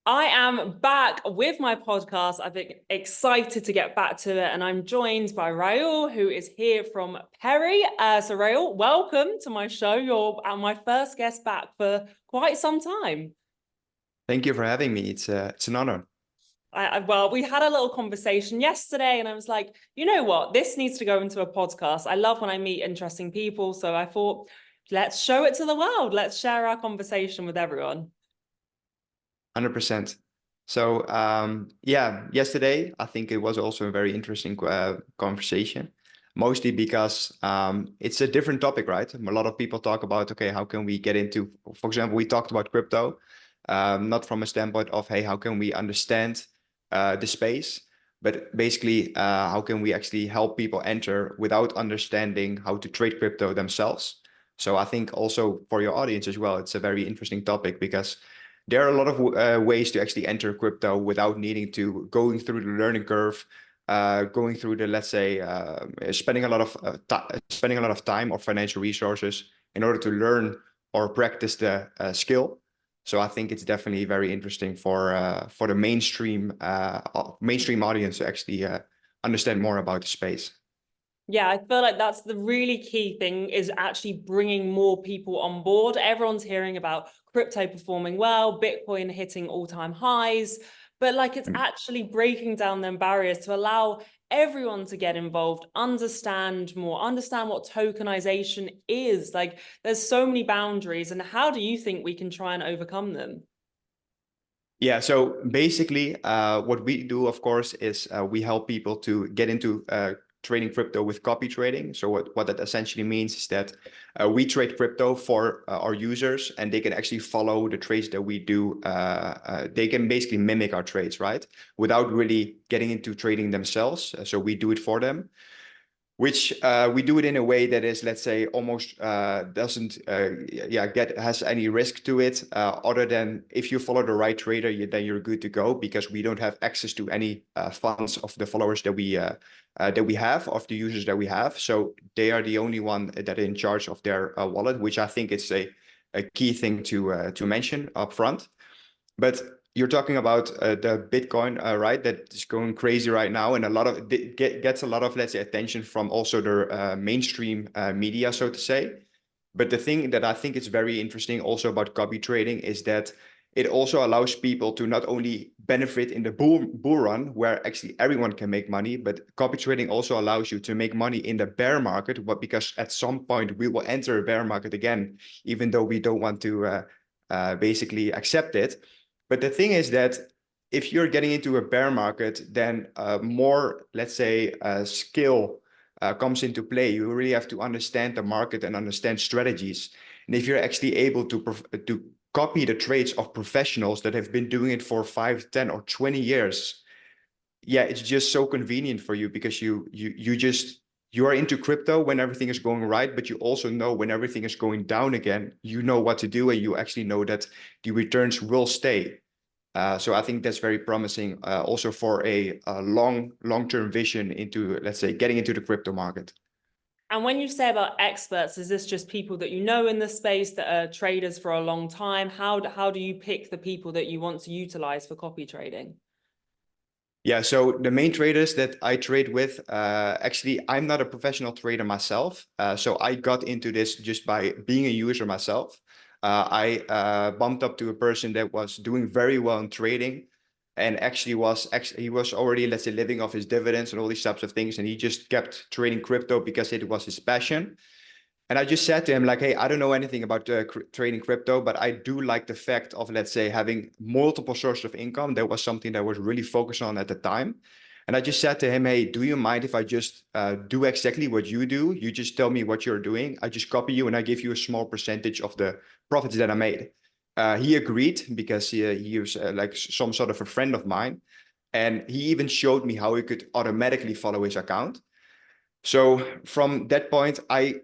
I am back with my podcast. I've been excited to get back to it, and I'm joined by Raul, who is here from Peary. So, Raul, welcome to my show. You're my first guest back for quite some time. Thank you for having me. It's an honor. Well, we had a little conversation yesterday, and I was like, you know what? This needs to go into a podcast. I love when I meet interesting people, so I thought, let's show it to the world. Let's share our conversation with everyone. 100%. So yeah, yesterday I think it was also a very interesting conversation, mostly because it's a different topic, right? A lot of people talk about, okay, how can we get into, for example, we talked about crypto, not from a standpoint of, hey, how can we understand the space, but basically, how can we actually help people enter without understanding how to trade crypto themselves? So I think also for your audience as well, it's a very interesting topic because there are a lot of ways to actually enter crypto without needing to going through the learning curve, going through the, let's say, spending a lot of time or financial resources in order to learn or practice the skill. So I think it's definitely very interesting for the mainstream audience to actually understand more about the space. Yeah, I feel like that's the really key thing is actually bringing more people on board. Everyone's hearing about crypto performing well, Bitcoin hitting all-time highs, but like it's actually breaking down them barriers to allow everyone to get involved, understand more, understand what tokenization is. Like there's so many boundaries, and how do you think we can try and overcome them? Yeah, so basically, what we do, of course, is we help people to get into trading crypto with copy trading. So what that essentially means is that we trade crypto for our users, and they can actually follow the trades that we do. They can basically mimic our trades, right? Without really getting into trading themselves. So we do it for them, which we do it in a way that is, let's say, almost doesn't has any risk to it, other than if you follow the right trader, then you're good to go, because we don't have access to any funds of the followers that we have, of the users that we have. So they are the only one that are in charge of their wallet, which I think is a key thing to mention up front. But you're talking about the Bitcoin, right? That is going crazy right now, and a lot of gets a lot of, let's say, attention from also the mainstream media, so to say. But the thing that I think is very interesting also about copy trading is that it also allows people to not only benefit in the bull run, where actually everyone can make money, but copy trading also allows you to make money in the bear market. But because at some point we will enter a bear market again, even though we don't want to basically accept it. But the thing is that if you're getting into a bear market, then more, let's say, skill comes into play. You really have to understand the market and understand strategies. And if you're actually able to copy the trades of professionals that have been doing it for 5, 10, or 20 years, yeah, it's just so convenient for you, because you are into crypto when everything is going right, but you also know when everything is going down again, you know what to do, and you actually know that the returns will stay. So I think that's very promising, also for a long-term vision into, let's say, getting into the crypto market. And when you say about experts, is this just people that you know in the space that are traders for a long time? How do you pick the people that you want to utilize for copy trading? Yeah, so the main traders that I trade with, actually, I'm not a professional trader myself. So I got into this just by being a user myself. I bumped up to a person that was doing very well in trading, and he was already, let's say, living off his dividends and all these types of things. And he just kept trading crypto because it was his passion. And I just said to him, like, hey, I don't know anything about trading crypto, but I do like the fact of, let's say, having multiple sources of income. That was something that I was really focused on at the time. And I just said to him, hey, do you mind if I just do exactly what you do? You just tell me what you're doing. I just copy you and I give you a small percentage of the profits that I made. He agreed, because he was like some sort of a friend of mine. And he even showed me how he could automatically follow his account. So from that point, I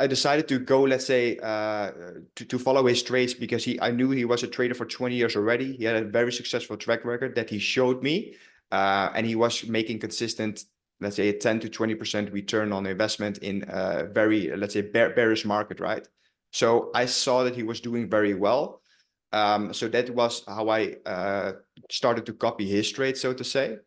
decided to go, let's say, to follow his trades, because I knew he was a trader for 20 years already. He had a very successful track record that he showed me, and he was making consistent, let's say, a 10 to 20% return on investment in a very, let's say, bearish market, right? So I saw that he was doing very well. So that was how I started to copy his trade, so to say.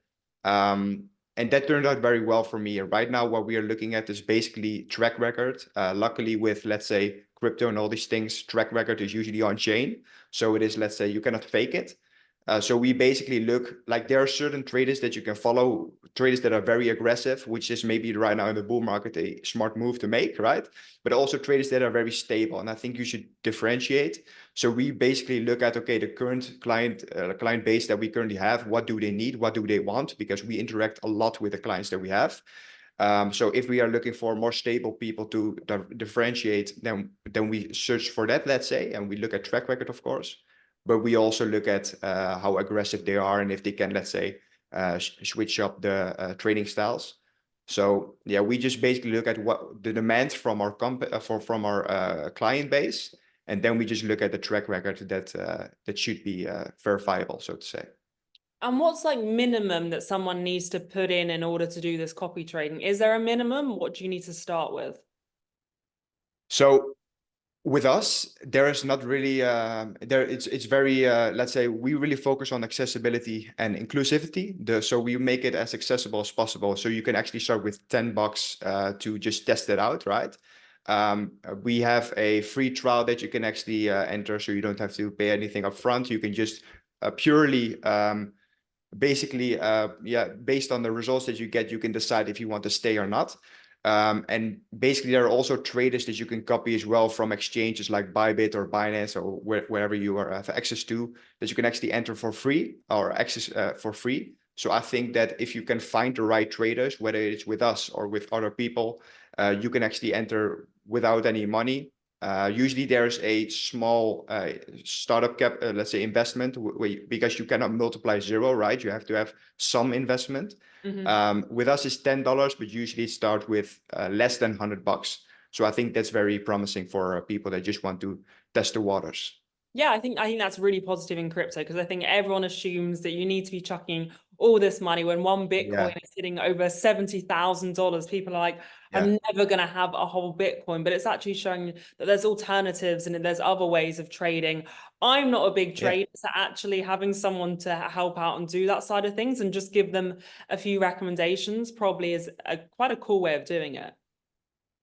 And that turned out very well for me. And right now, what we are looking at is basically track record. Luckily, with, let's say, crypto and all these things, track record is usually on chain. So it is, let's say, you cannot fake it. So we basically look like there are certain traders that you can follow, traders that are very aggressive, which is maybe right now in the bull market a smart move to make, right? But also traders that are very stable. And I think you should differentiate. So we basically look at, okay, the current client base that we currently have, what do they need? What do they want? Because we interact a lot with the clients that we have. So if we are looking for more stable people to differentiate, then we search for that, let's say, and we look at track record, of course. But we also look at how aggressive they are and if they can, let's say, switch up the trading styles. So yeah, we just basically look at what the demand from our from our client base, and then we just look at the track record that should be verifiable, so to say. And what's like minimum that someone needs to put in order to do this copy trading? Is there a minimum? What do you need to start with? So with us, there is not really there. It's very let's say we really focus on accessibility and inclusivity. So we make it as accessible as possible. So you can actually start with $10 to just test it out, right? We have a free trial that you can actually enter, so you don't have to pay anything up front. You can just purely basically based on the results that you get, you can decide if you want to stay or not. And basically there are also traders that you can copy as well from exchanges like Bybit or Binance or wherever you have access to, that you can actually enter for free or access for free. So I think that if you can find the right traders, whether it's with us or with other people, you can actually enter without any money. Usually there's a small startup cap, let's say investment, because you cannot multiply zero, right? You have to have some investment. With us it's $10, but usually start with less than $100. So I think that's very promising for people that just want to test the waters. Yeah, I think that's really positive in crypto, because I think everyone assumes that you need to be chucking all this money when one Bitcoin is sitting over $70,000. People are like, I'm never going to have a whole Bitcoin, but it's actually showing that there's alternatives and there's other ways of trading. I'm not a big trader, so actually having someone to help out and do that side of things and just give them a few recommendations probably is quite a cool way of doing it.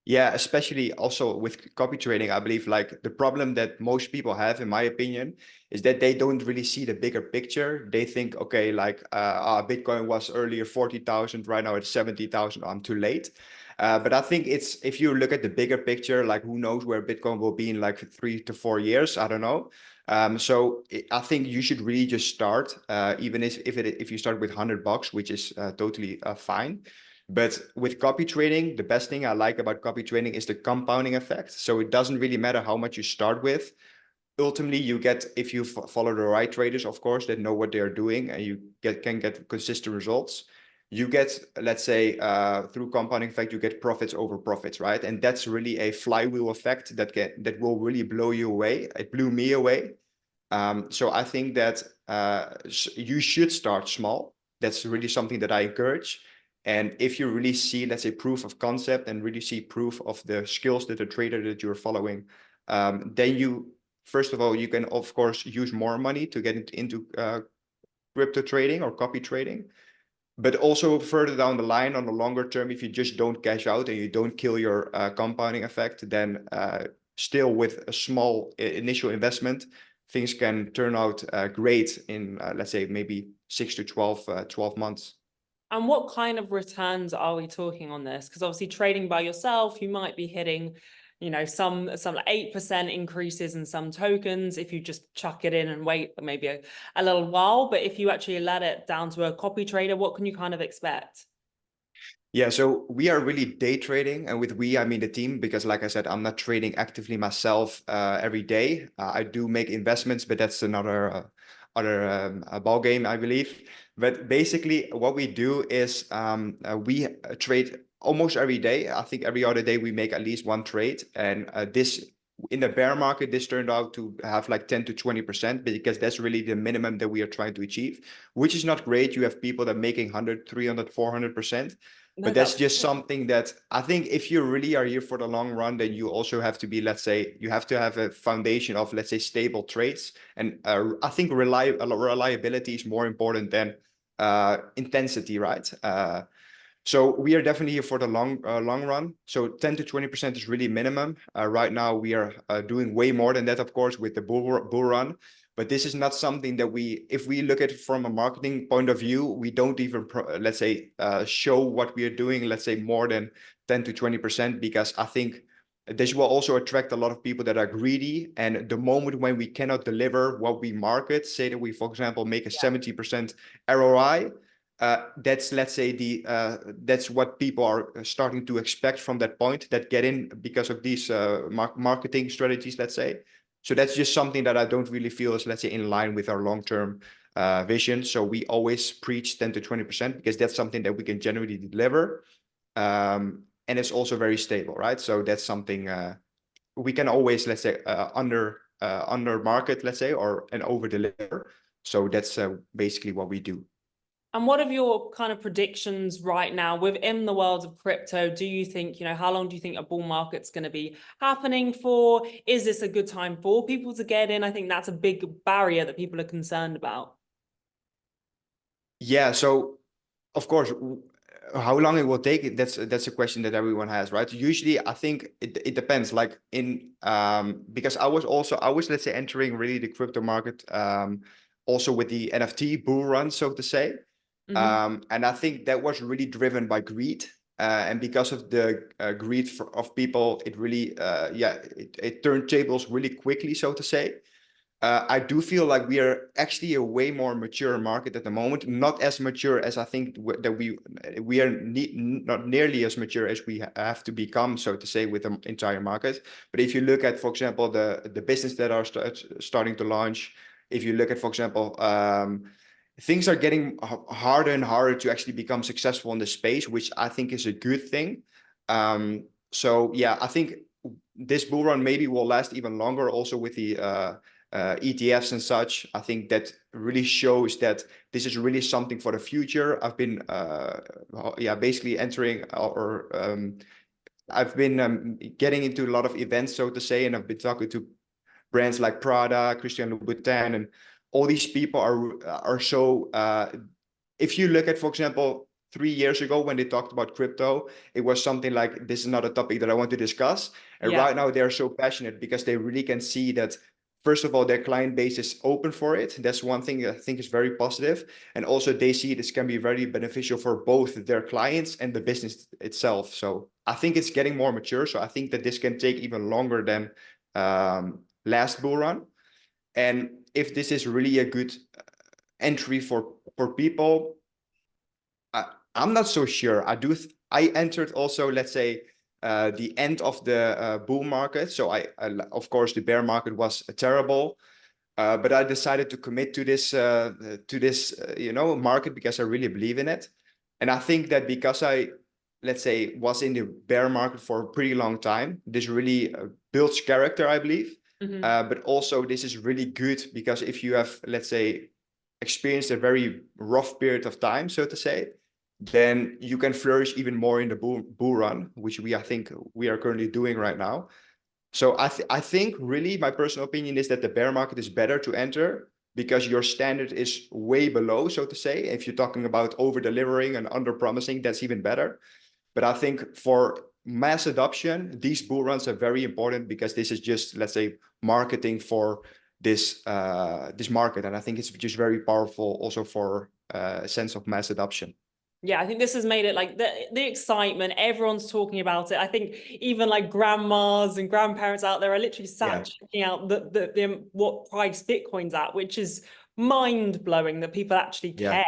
Yeah, especially also with copy trading, I believe like the problem that most people have, in my opinion, is that they don't really see the bigger picture. They think, okay, like Bitcoin was earlier 40,000, right now it's 70,000, I'm too late. But I think it's, if you look at the bigger picture, like who knows where Bitcoin will be in like 3 to 4 years, I don't know. I think you should really just start, even if you start with $100, which is totally fine. But with copy trading, the best thing I like about copy trading is the compounding effect. So it doesn't really matter how much you start with. Ultimately, you get, if you follow the right traders, of course, that know what they're doing, and you can get consistent results. You get, let's say, through compounding effect, you get profits over profits, right? And that's really a flywheel effect that will really blow you away. It blew me away. So I think that you should start small. That's really something that I encourage. And if you really see, let's say, proof of concept and really see proof of the skills that the trader that you're following, then you, first of all, you can, of course, use more money to get into crypto trading or copy trading. But also further down the line, on the longer term, if you just don't cash out and you don't kill your compounding effect, then still with a small initial investment, things can turn out great in, let's say, maybe 6 to 12 months. And what kind of returns are we talking on this? Because obviously trading by yourself, you might be hitting, some 8% increases in some tokens if you just chuck it in and wait maybe a little while. But if you actually let it down to a copy trader, what can you kind of expect? Yeah, so we are really day trading, and with we, I mean the team, because like I said, I'm not trading actively myself every day. I do make investments, but that's another ball game, I believe. But basically, what we do is we trade almost every day. I think every other day we make at least one trade, and this in the bear market, this turned out to have like 10 to 20%, because that's really the minimum that we are trying to achieve, which is not great. You have people that are making 100, 300, 400%. No, But that's that's just something that I think if you really are here for the long run, then you also have to be, let's say, you have to have a foundation of, let's say, stable trades. And I think reliability is more important than intensity, right? So we are definitely here for the long run. So 10 to 20% is really minimum. Right now we are doing way more than that, of course, with the bull run. But this is not something that if we look at it from a marketing point of view, we don't even, let's say, show what we are doing, let's say more than 10 to 20%, because I think this will also attract a lot of people that are greedy. And the moment when we cannot deliver what we market, say that we, for example, make a 70% ROI, that's, let's say, that's what people are starting to expect from that point, that get in because of these marketing strategies, let's say. So that's just something that I don't really feel is, let's say, in line with our long-term vision. So we always preach 10 to 20% because that's something that we can generally deliver. And it's also very stable, right? So that's something we can always, let's say, under market, let's say, and over deliver. So that's basically what we do. And what are your kind of predictions right now within the world of crypto? Do you think, how long do you think a bull market's going to be happening for? Is this a good time for people to get in? I think that's a big barrier that people are concerned about. Yeah, so of course, how long it will take, that's a question that everyone has, right? Usually, I think it depends. Like because I was, let's say, entering really the crypto market also with the NFT bull run, so to say. And I think that was really driven by greed. And because of the greed of people, it really, it turned tables really quickly, so to say. I do feel like we are actually a way more mature market at the moment, not as mature as I think that we are not nearly as mature as we have to become, so to say, with the entire market. But if you look at, for example, the business that are starting to launch, if you look at, for example, things are getting harder and harder to actually become successful in the space, which I think is a good thing. So yeah, I think this bull run maybe will last even longer, also with the ETFs and such. I think that really shows that this is really something for the future. I've been basically entering I've been getting into a lot of events, so to say, and I've been talking to brands like Prada, Christian Louboutin, and all these people are so if you look at, for example, 3 years ago when they talked about crypto, it was something like, this is not a topic that I want to discuss. And right now they're so passionate because they really can see that, first of all, their client base is open for it. That's one thing that I think is very positive. And also they see this can be very beneficial for both their clients and the business itself. So I think it's getting more mature. So I think that this can take even longer than last bull run. And if this is really a good entry for people, I'm not so sure. I entered also, let's say, the end of the bull market. So of course, the bear market was terrible, but I decided to commit to this market because I really believe in it. And I think that because I, let's say, was in the bear market for a pretty long time, this really builds character, I believe. But also this is really good because if you have, let's say, experienced a very rough period of time, so to say, then you can flourish even more in the bull run, which I think we are currently doing right now. So I think really my personal opinion is that the bear market is better to enter because your standard is way below, so to say. If you're talking about over delivering and under promising, that's even better. But I think for mass adoption, these bull runs are very important because this is just, let's say, marketing for this market. And I think it's just very powerful also for a sense of mass adoption. Yeah, I think this has made it like the excitement. Everyone's talking about it. I think even like grandmas and grandparents out there are literally sat checking out the what price Bitcoin's at, which is mind blowing that people actually care.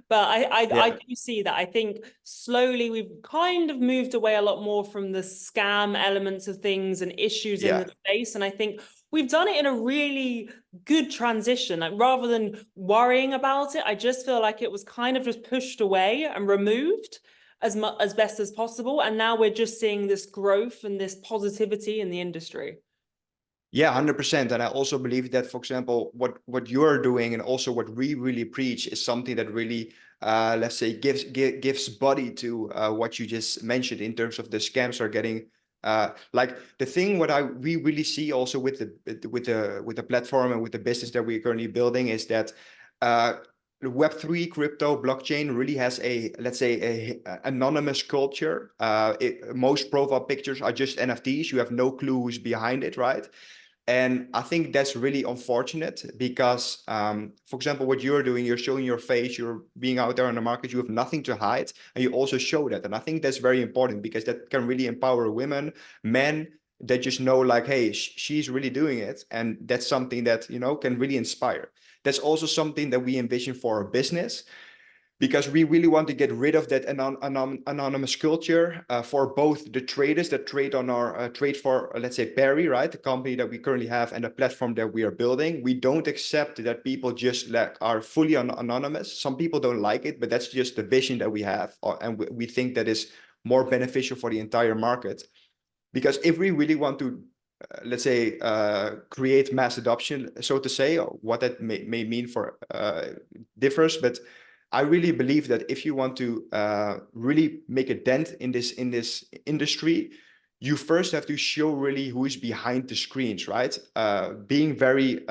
But I do see that. I think slowly we've kind of moved away a lot more from the scam elements of things and issues in the space. And I think we've done it in a really good transition. Like rather than worrying about it, I just feel like it was kind of just pushed away and removed as best as possible. And now we're just seeing this growth and this positivity in the industry. Yeah, 100%. And I also believe that, for example, what you're doing and also what we really preach is something that really, let's say, gives body to what you just mentioned in terms of the scams are getting. Like the thing what we really see also with the platform and with the business that we're currently building is that Web3 crypto blockchain really has a, let's say, a anonymous culture. Most profile pictures are just NFTs. You have no clue who's behind it, right? And I think that's really unfortunate because, for example, what you're doing, you're showing your face, you're being out there on the market, you have nothing to hide, and you also show that. And I think that's very important because that can really empower women, men that just know like, hey, she's really doing it. And that's something that, you know, can really inspire. That's also something that we envision for our business, because we really want to get rid of that anonymous culture for both the traders that trade on our trade for, let's say, Peary, right? The company that we currently have and the platform that we are building. We don't accept that people just like are fully anonymous. Some people don't like it, but that's just the vision that we have. And we think that is more beneficial for the entire market. Because if we really want to, let's say, create mass adoption, so to say, or what that may mean for differs, but I really believe that if you want to really make a dent in this industry, you first have to show really who is behind the screens, right? Being very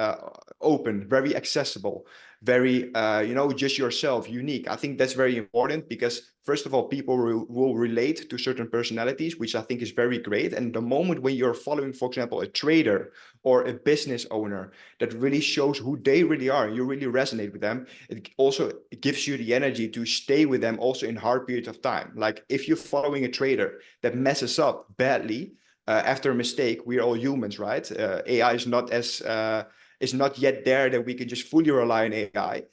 open, very accessible, very, you know, just yourself, unique. I think that's very important because, first of all, people will relate to certain personalities, which I think is very great. And the moment when you're following, for example, a trader or a business owner that really shows who they really are, and you really resonate with them, it also gives you the energy to stay with them also in hard periods of time. Like if you're following a trader that messes up badly after a mistake, we're all humans, right? AI is not yet there that we can just fully rely on AI.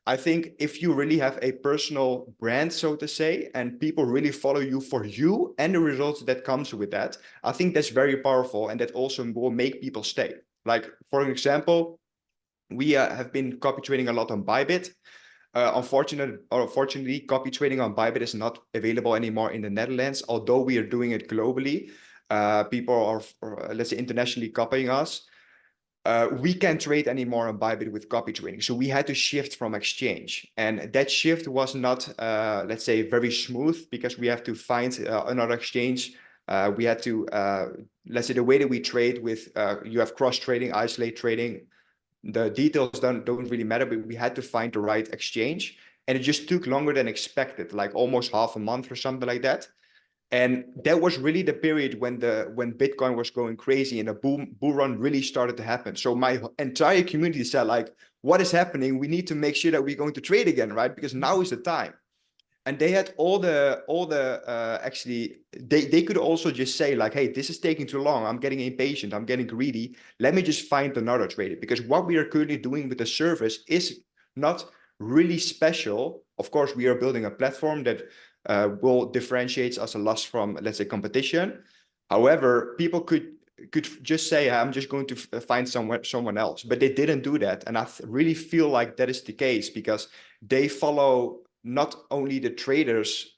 I think if you really have a personal brand, so to say, and people really follow you for you and the results that comes with that, I think that's very powerful, and that also will make people stay. Like, for example, we have been copy trading a lot on Bybit. Unfortunately, copy trading on Bybit is not available anymore in the Netherlands, although we are doing it globally. People are, let's say, internationally copying us. We can't trade anymore on Bybit with copy trading. So we had to shift from exchange. And that shift was not, let's say, very smooth because we have to find another exchange. We had to, let's say, the way that we trade with, you have cross trading, isolate trading. The details don't really matter, but we had to find the right exchange. And it just took longer than expected, like almost half a month or something like that. And that was really the period when Bitcoin was going crazy and the bull run really started to happen. So my entire community said, like, what is happening? We need to make sure that we're going to trade again, right? Because now is the time. And they had actually, they could also just say like, hey, this is taking too long. I'm getting impatient. I'm getting greedy. Let me just find another trader. Because what we are currently doing with the service is not really special. Of course, we are building a platform that will differentiate us a lot from, let's say, competition. However, people could just say, I'm just going to find someone else, but they didn't do that. And I really feel like that is the case because they follow not only the traders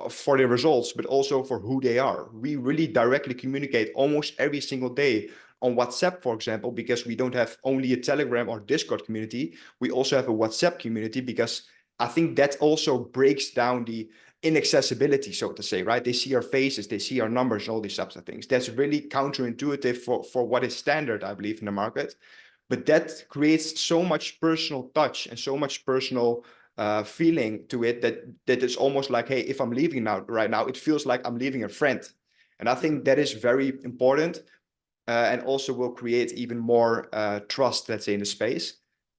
for their results, but also for who they are. We really directly communicate almost every single day on WhatsApp, for example, because we don't have only a Telegram or Discord community. We also have a WhatsApp community because I think that also breaks down the inaccessibility, so to say, right? They see our faces, they see our numbers, all these types of things. That's really counterintuitive for what is standard, I believe, in the market. But that creates so much personal touch and so much personal feeling to it that it's almost like, hey, if I'm leaving right now, it feels like I'm leaving a friend. And I think that is very important and also will create even more trust, let's say, in the space,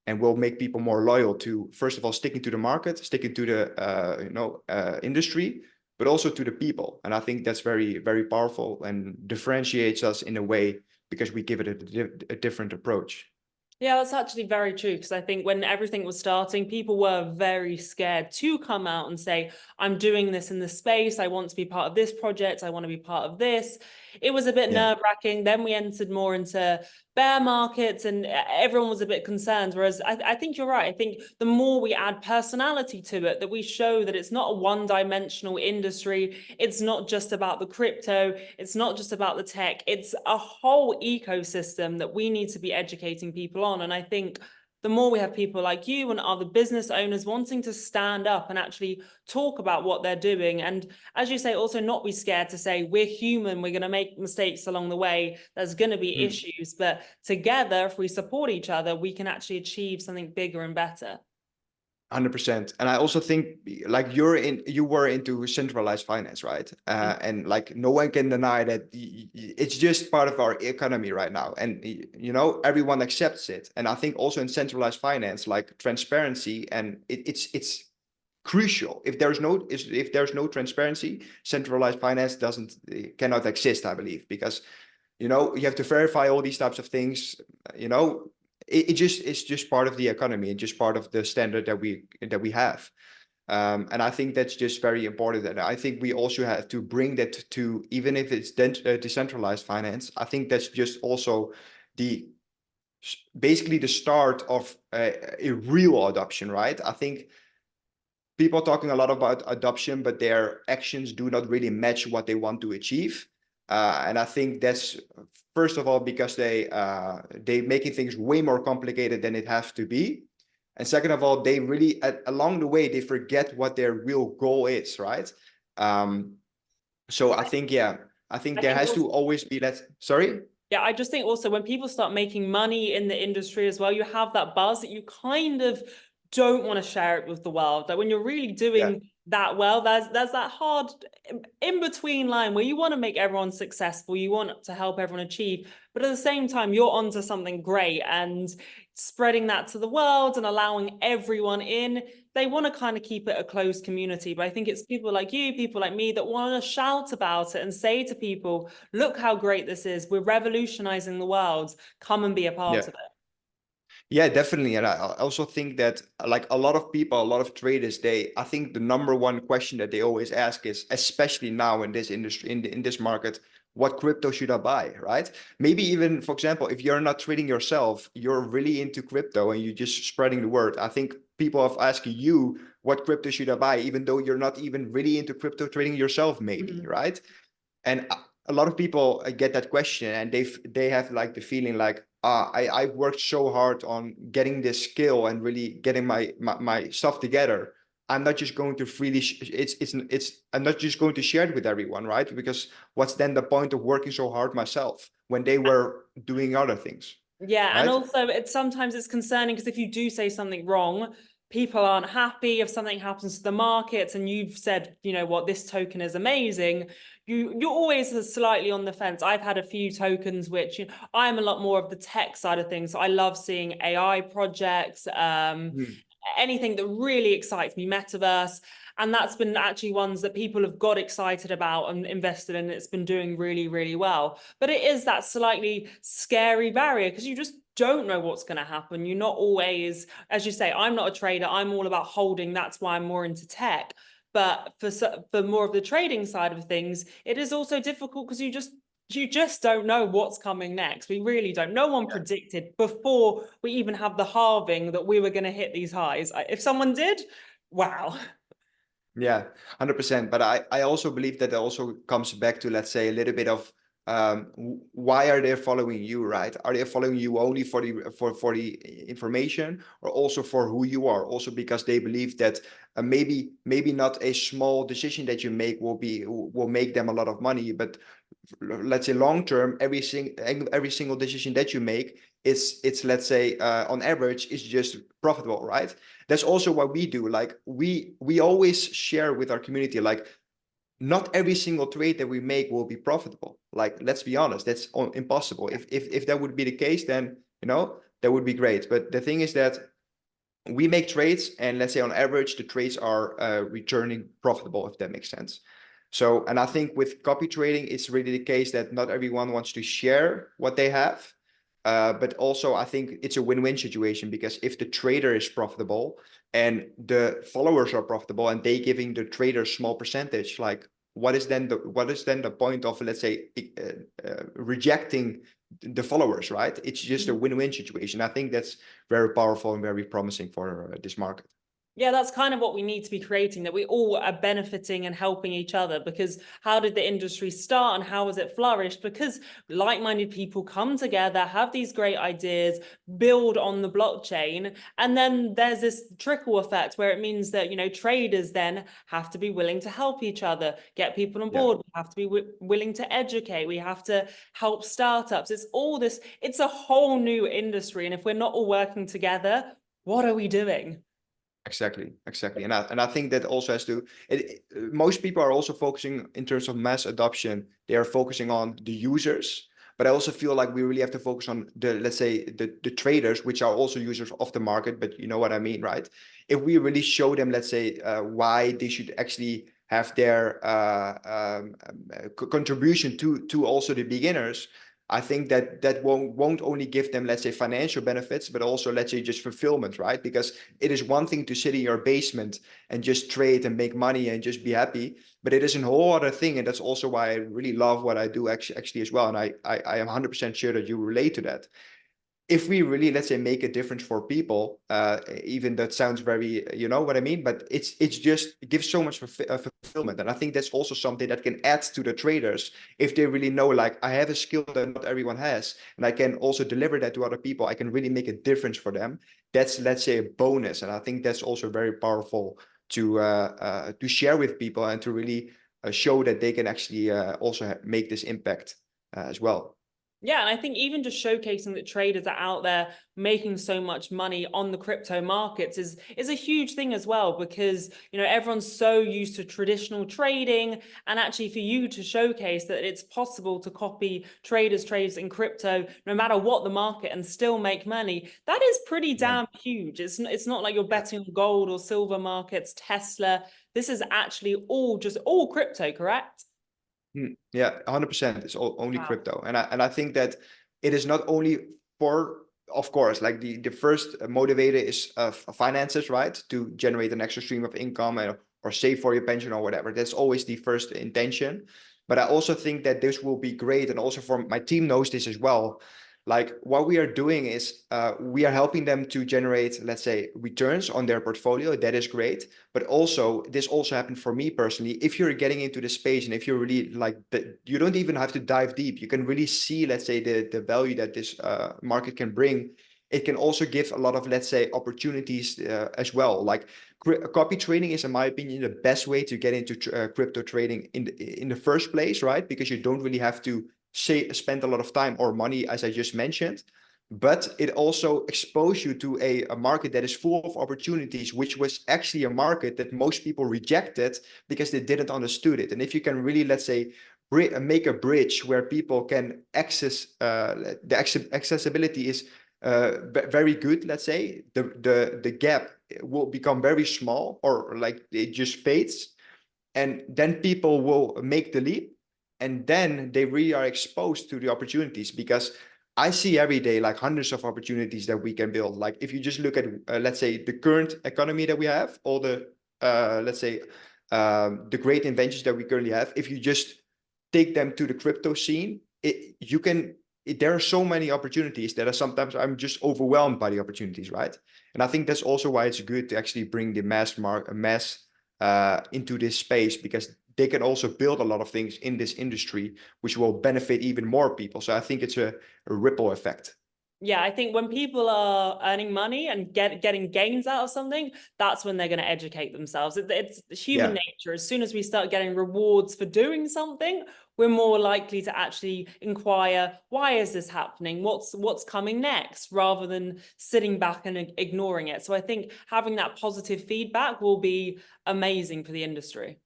and will make people more loyal to, first of all, sticking to the market, sticking to the industry, but also to the people. And I think that's very, very powerful and differentiates us in a way because we give it a different approach. Yeah, that's actually very true, because I think when everything was starting, people were very scared to come out and say, I'm doing this in this space. I want to be part of this project. I want to be part of this. It was a bit nerve-wracking. Then we entered more into bear markets and everyone was a bit concerned. Whereas I think you're right. I think the more we add personality to it, that we show that it's not a one-dimensional industry. It's not just about the crypto. It's not just about the tech. It's a whole ecosystem that we need to be educating people on. And I think the more we have people like you and other business owners wanting to stand up and actually talk about what they're doing. And as you say, also not be scared to say, we're human, we're going to make mistakes along the way, there's going to be issues, but together, if we support each other, we can actually achieve something bigger and better. 100%. And I also think like you were into centralized finance, right? And like no one can deny that it's just part of our economy right now. And you know, everyone accepts it. And I think also in centralized finance, like transparency and it's crucial. If there's no transparency, centralized finance cannot exist, I believe, because you know, you have to verify all these types of things, you know, it's just part of the economy and just part of the standard that we have. And I think that's just very important. And I think we also have to bring that to, even if it's decentralized finance, I think that's just also basically the start of a real adoption, right? I think people are talking a lot about adoption, but their actions do not really match what they want to achieve. And I think that's first of all because they making things way more complicated than it has to be. And second of all, they really along the way they forget what their real goal is, right? So I think there has to always be that. Sorry. Yeah, I just think also when people start making money in the industry as well, you have that buzz that you kind of don't want to share it with the world. Like when you're really doing that well, there's that hard in between line where you want to make everyone successful, you want to help everyone achieve, but at the same time you're onto something great and spreading that to the world and allowing everyone in. They want to kind of keep it a closed community, but I think it's people like you, people like me that want to shout about it and say to people, look how great this is. We're revolutionizing the world. Come and be a part of it. Yeah, definitely. And I also think that like a lot of people, a lot of traders, I think the number one question that they always ask is, especially now in this industry, in this market, what crypto should I buy, right? Maybe even, for example, if you're not trading yourself, you're really into crypto and you're just spreading the word. I think people have asked you, what crypto should I buy, even though you're not even really into crypto trading yourself, maybe, right? And a lot of people get that question and they have like the feeling like, I worked so hard on getting this skill and really getting my stuff together. I'm not just going to freely, I'm not just going to share it with everyone, right? Because what's then the point of working so hard myself when they were doing other things? Yeah, right? and also sometimes it's concerning because if you do say something wrong, people aren't happy. If something happens to the markets and you've said, you know what, this token is amazing, you're always slightly on the fence. I've had a few tokens which I'm a lot more of the tech side of things. So I love seeing AI projects, anything that really excites me, metaverse. And that's been actually ones that people have got excited about and invested in. It's been doing really, really well. But it is that slightly scary barrier because you just don't know what's going to happen. You're not always, as you say, I'm not a trader. I'm all about holding. That's why I'm more into tech. But for more of the trading side of things, it is also difficult because you just don't know what's coming next. We really don't. No one predicted before we even have the halving that we were going to hit these highs. If someone did, wow. Yeah, 100%. But I also believe that it also comes back to, let's say, a little bit of why are they following you, right? Are they following you only for the information or also for who you are? Also because they believe that maybe not a small decision that you make will make them a lot of money, but let's say long term, every single decision that you make it's let's say on average is just profitable, right? That's also what we do. Like we always share with our community, like not every single trade that we make will be profitable. Like, let's be honest, that's impossible. If that would be the case, then that would be great. But the thing is that we make trades, and let's say on average the trades are returning profitable, if that makes sense. So, and I think with copy trading, it's really the case that not everyone wants to share what they have. But also I think it's a win-win situation, because if the trader is profitable and the followers are profitable and they giving the trader small percentage, like what is then the point of, let's say, rejecting the followers, right? It's just a win-win situation. I think that's very powerful and very promising for this market. Yeah, that's kind of what we need to be creating, that we all are benefiting and helping each other. Because how did the industry start and how has it flourished? Because like-minded people come together, have these great ideas, build on the blockchain, and then there's this trickle effect where it means that, you know, traders then have to be willing to help each other, get people on board. We have to be willing to educate. We have to help startups. It's all this, it's a whole new industry. And if we're not all working together, what are we doing? Exactly. And I think that also has to, most people are also focusing in terms of mass adoption. They are focusing on the users, but I also feel like we really have to focus on the, let's say, the traders, which are also users of the market, but you know what I mean, right? If we really show them, let's say, why they should actually have their contribution to also the beginners, I think that won't only give them, let's say, financial benefits, but also, let's say, just fulfillment, right? Because it is one thing to sit in your basement and just trade and make money and just be happy, but it is a whole other thing. And that's also why I really love what I do actually as well. And I am 100% sure that you relate to that. If we really, let's say, make a difference for people, even that sounds very, you know what I mean, but it's just, it gives so much fulfillment. And I think that's also something that can add to the traders if they really know, like, I have a skill that not everyone has, and I can also deliver that to other people. I can really make a difference for them. That's, let's say, a bonus. And I think that's also very powerful to share with people and to really show that they can actually also make this impact as well. Yeah, and I think even just showcasing that traders are out there making so much money on the crypto markets is a huge thing as well, because, you know, everyone's so used to traditional trading, and actually for you to showcase that it's possible to copy traders' trades in crypto no matter what the market and still make money, that is pretty damn huge. It's not like you're betting on gold or silver markets, Tesla. This is actually all crypto, correct? Yeah, 100%. It's only Wow. crypto. And I think that it is not only for, of course, like the first motivator is finances, right? To generate an extra stream of income or save for your pension or whatever. That's always the first intention. But I also think that this will be great. And also for my team knows this as well. Like, what we are doing is we are helping them to generate, let's say, returns on their portfolio. That is great. But also, this also happened for me personally. If you're getting into the space and if you're really like, you don't even have to dive deep. You can really see, let's say, the value that this market can bring. It can also give a lot of, let's say, opportunities as well. Like, copy trading is, in my opinion, the best way to get into crypto trading in the first place, right? Because you don't really have to spend a lot of time or money, as I just mentioned, but it also exposed you to a market that is full of opportunities, which was actually a market that most people rejected because they didn't understood it. And if you can really, let's say, make a bridge where people can access, the accessibility is very good, let's say, the gap will become very small, or like it just fades, and then people will make the leap, and then they really are exposed to the opportunities. Because I see every day like hundreds of opportunities that we can build. Like, if you just look at let's say, the current economy that we have, all the let's say, the great inventions that we currently have, if you just take them to the crypto scene, there are so many opportunities that are sometimes I'm just overwhelmed by the opportunities, right? And I think that's also why it's good to actually bring the mass into this space, because they can also build a lot of things in this industry which will benefit even more people. So I think it's a ripple effect. Yeah, I think when people are earning money and getting gains out of something, that's when they're going to educate themselves. It's human nature. As soon as we start getting rewards for doing something, we're more likely to actually inquire, why is this happening? What's coming next, rather than sitting back and ignoring it. So I think having that positive feedback will be amazing for the industry.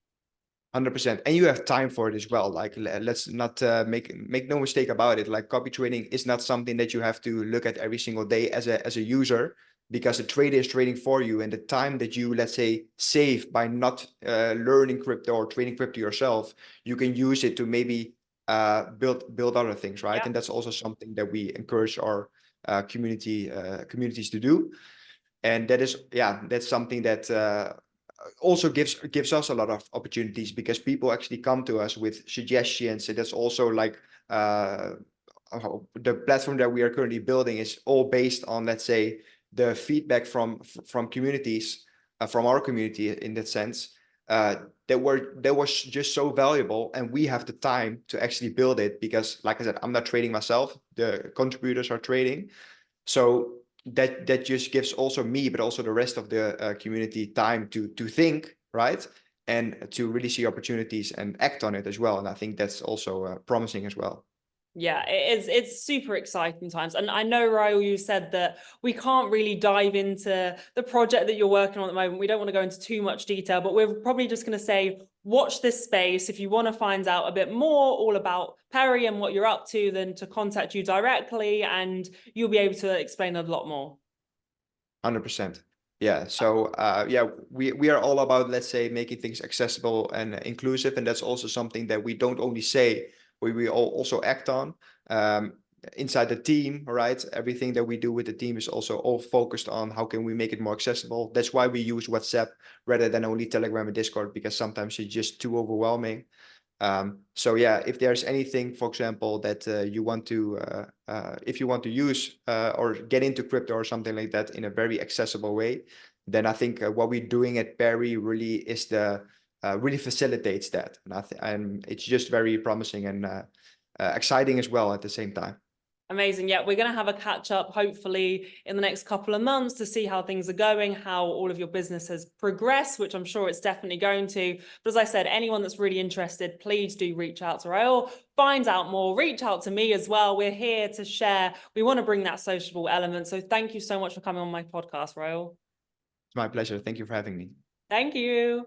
100%. And you have time for it as well. Like, let's not make no mistake about it. Like, copy trading is not something that you have to look at every single day as a user, because the trader is trading for you. And the time that you, let's say, save by not learning crypto or trading crypto yourself, you can use it to maybe build other things, right? Yeah. And that's also something that we encourage our communities to do. And that is, yeah, that's something that also gives us a lot of opportunities because people actually come to us with suggestions. And that's also like the platform that we are currently building is all based on, let's say, the feedback from communities, from our community in that sense, that was just so valuable, and we have the time to actually build it because, like I said, I'm not trading myself, the contributors are trading. So that just gives also me, but also the rest of the community time to think, right, and to really see opportunities and act on it as well. And I think that's also promising as well. Yeah, it's super exciting times. And I know, Raul, you said that we can't really dive into the project that you're working on at the moment. We don't want to go into too much detail, but we're probably just going to say, watch this space. If you want to find out a bit more all about Peary and what you're up to, then to contact you directly and you'll be able to explain a lot more. 100%. Yeah. So yeah, we are all about, let's say, making things accessible and inclusive, and that's also something that we don't only say, we also act on inside the team, right? Everything that we do with the team is also all focused on how can we make it more accessible. That's why we use WhatsApp rather than only Telegram and Discord, because sometimes it's just too overwhelming. So yeah, if there's anything, for example, that you want to, if you want to use or get into crypto or something like that in a very accessible way, then I think what we're doing at Peary really is really facilitates that, and it's just very promising and exciting as well at the same time. Amazing. Yeah, we're going to have a catch up hopefully in the next couple of months to see how things are going, how all of your business has progressed, which I'm sure it's definitely going to. But as I said, anyone that's really interested, please do reach out to Raul, find out more, reach out to me as well. We're here to share. We want to bring that sociable element. So thank you so much for coming on my podcast, Raul. It's my pleasure. Thank you for having me. Thank you.